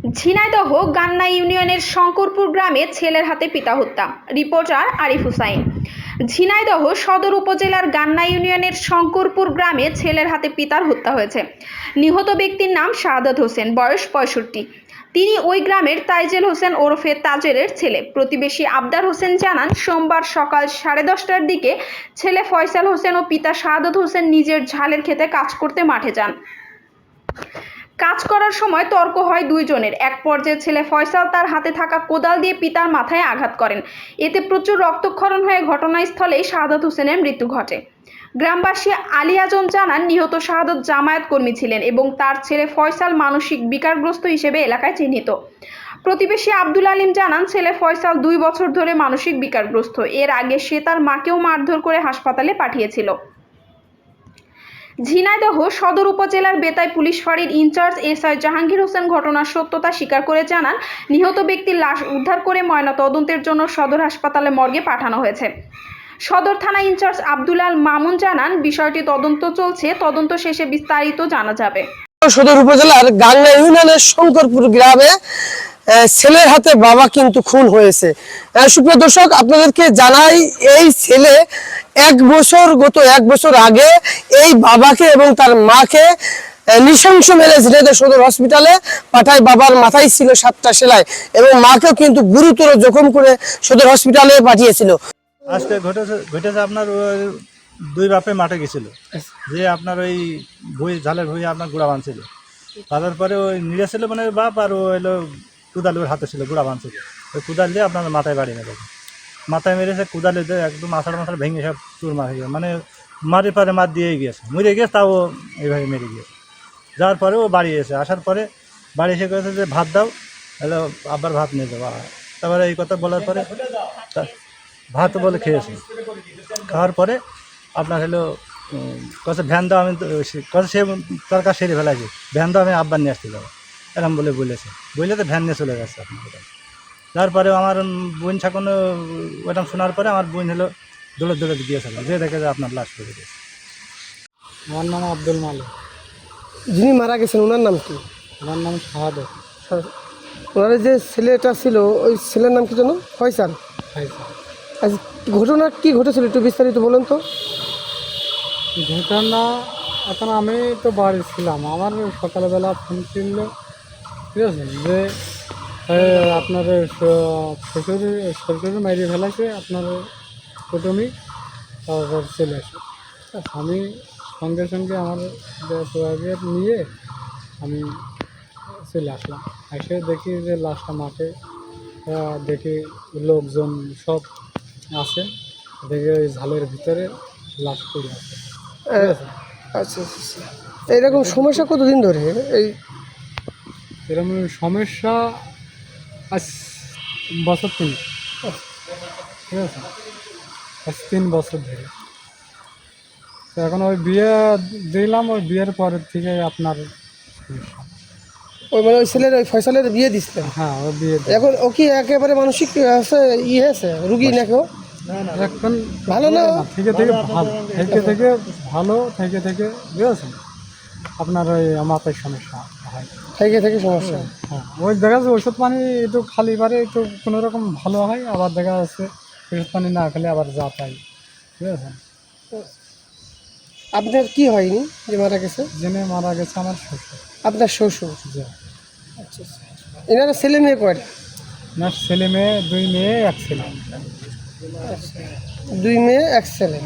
ঝিনাইদহ গান্না ইউনিয়নের শঙ্করপুর গ্রামে ছেলের হাতে পিতা হত্যা। রিপোর্টার আরিফ হুসাইন। ঝিনাইদহ সদর উপজেলার গান্না ইউনিয়নের শঙ্করপুর গ্রামে ছেলের হাতে পিতার হত্যা হয়েছে। নিহত ব্যক্তির নাম শাহাদাত হোসেন, বয়স 65। তিনি ওই গ্রামের তাইজেল হোসেন ওরফে তাজেরের ছেলে। প্রতিবেশী আবদার হোসেন জানান, সোমবার সকাল 10:30টার দিকে ছেলে ফয়সাল হোসেন ও পিতা শাহাদাত হোসেন নিজের ঝালের খেতে কাজ করতে মাঠে যান। কাজ করার সময় তর্ক হয় দুইজনের। এক পর্যায়ে ছেলে ফয়সাল তার হাতে থাকা কোদাল দিয়ে পিতার মাথায় আঘাত করেন। এতে প্রচুর রক্তক্ষরণ হয়ে ঘটনাস্থলেই শাহাদাত হোসেনের মৃত্যু ঘটে। গ্রামবাসী আলী আজম জানান, নিহত শাহাদাত জামায়াত কর্মী ছিলেন এবং তার ছেলে ফয়সাল মানসিক বিকারগ্রস্ত হিসেবে এলাকায় চিহ্নিত। প্রতিবেশী আব্দুল আলিম জানান, ছেলে ফয়সাল 2 বছর ধরে মানসিক বিকারগ্রস্ত। এর আগে সে তার মাকেও মারধর করে হাসপাতালে পাঠিয়েছিল। ঝিনাইদহ সদর উপজেলার বেতাই পুলিশ ফাঁড়ির ইনচার্জ এসআই জাহাঙ্গীর হোসেন ঘটনার সত্যতা স্বীকার করে জানান, নিহত ব্যক্তির লাশ উদ্ধার করে ময়নাতদন্তের জন্য সদর হাসপাতালে মর্গে পাঠানো হয়েছে। সদর থানা ইনচার্জ আব্দুল আল মামুন জানান, বিষয়টি তদন্ত চলছে, তদন্ত শেষে বিস্তারিত জানা যাবে। সদর উপজেলার গান্না ইউনিয়নের শঙ্করপুর গ্রামে ছেলের হাতে বাবা কিন্তু খুন হয়েছে। সুপ্রিয় দর্শক, আপনাদেরকে জানাই, এই ছেলে গত এক বছর আগে এই বাবাকে এবং তার মাকে নৃশংস মেরে ঝিনাইদহ সদর হসপিটালে পাঠায়। বাবার মাথায় ছিল 7টা সেলাই এবং মাকেও কিন্তু গুরুতর জখম করে সদর হসপিটালে পাঠিয়েছিল। আজকে ঘটেছে আপনার দুই বাপে মাঠে গেছিল, যে আপনার ওই ঝালের ভুঁই আপনার গুড়া বাঁধছিল। বাঁধার পরে ওই নিয়ে ছিল মানে বাপ, আর ও এলো কুদাল ওর হাতে ছিল, গুড়া বাঁধছিল। ওই কুদাল দিয়ে আপনার মাথায় বাড়ি মেরেছে। মাথায় মেরেছে কুদালে দিয়ে একদম মাথা ভেঙে সব চুর মারে গিয়ে, মানে মারি পারে মার দিয়েই গিয়েছে, মরে গিয়েছে, তাও এইভাবে মেরে গিয়েছে। যাওয়ার পরে ও বাড়ি এসে আসার পরে বাড়ি এসে করেছে যে ভাত দাও, হলো আবার ভাত নিয়ে যাবো। তারপরে এই কথা বলার পরে ভাত বলে খেয়েছে। খাওয়ার পরে আপনার হলো কছে ভ্যান দাও, আমি কছে সে তার কাছে সেরে ফেলাইছি, ভ্যান দাও আমি আব্বার নিয়ে আসতে যাবো, এরকম বলেছে তো ভ্যান নিয়ে চলে গেছে আপনার। তারপরে আমার বোন ছাকনো ওরকম শোনার পরে আমার বোন হলো দৌড়ে দিয়েছিল, যে দেখে যে আপনার লাশ করে দিয়েছে। আমার নাম আব্দুল মালিক। যিনি মারা গেছেন ওনার নাম কি? আমার নাম শাহাদাত। ওনার যে ছেলেটা ছিল, ওই ছেলের নাম কি জানো? ফয়সাল। আচ্ছা, ঘটনা কি ঘটেছিল একটু বিস্তারিত বলেন তো। ঘটনা, এখন আমি তো বাড়ি ছিলাম, আমার সকালবেলা ফোন ছিল, ঠিক আছে, যে আপনার শ্বশুর মাইরে ফেলাছে আপনার কুটুমি, তারপর চলে আসে। আমি সঙ্গে সঙ্গে আমার সোয়াগের নিয়ে আমি চলে আসলাম। এসে দেখি যে লাশটা মাঠে, দেখি লোকজন সব আছে, দেখে ওই ঝালের ভিতরে লাশ পড়ে আছে। আচ্ছা, এইরকম সমস্যা কতদিন ধরে? এরকম সমস্যা আজ বছর 3, ঠিক আছে, আজ 3 বছর ধরে। তো এখন ওই বিয়ে দিলাম, ওই বিয়ের পরের থেকে আপনার ওই মানে ওই ছেলের ওই ফয়সালের বিয়ে দিচ্ছিলেন? হ্যাঁ, ওই বিয়ে এখন ও কি একেবারে মানসিক আছে, হয়েছে রুগী নাকি? এখন ভালো না থেকে ভালো থেকে বুঝেছেন, আপনার ওই মাথায় সমস্যা হয়, থেকে সমস্যা। হ্যাঁ, ওই দেখা যাচ্ছে ওষুধ পানি একটু খালি পারে একটু কোনো রকম ভালো হয়, আবার দেখা যাচ্ছে ওষুধ পানি না খেলে আবার যা পাই, বুঝেছেন। আপনার কি হয়নি যে মারা গেছে? জেনে মারা গেছে আমার শ্বশুর। আপনার শ্বশুর? আচ্ছা, এনারা ছেলে মেয়ে কয়টা? না, ছেলে মেয়ে 2 মেয়ে 1 ছেলে। 2 মেয়ে 1 ছেলে।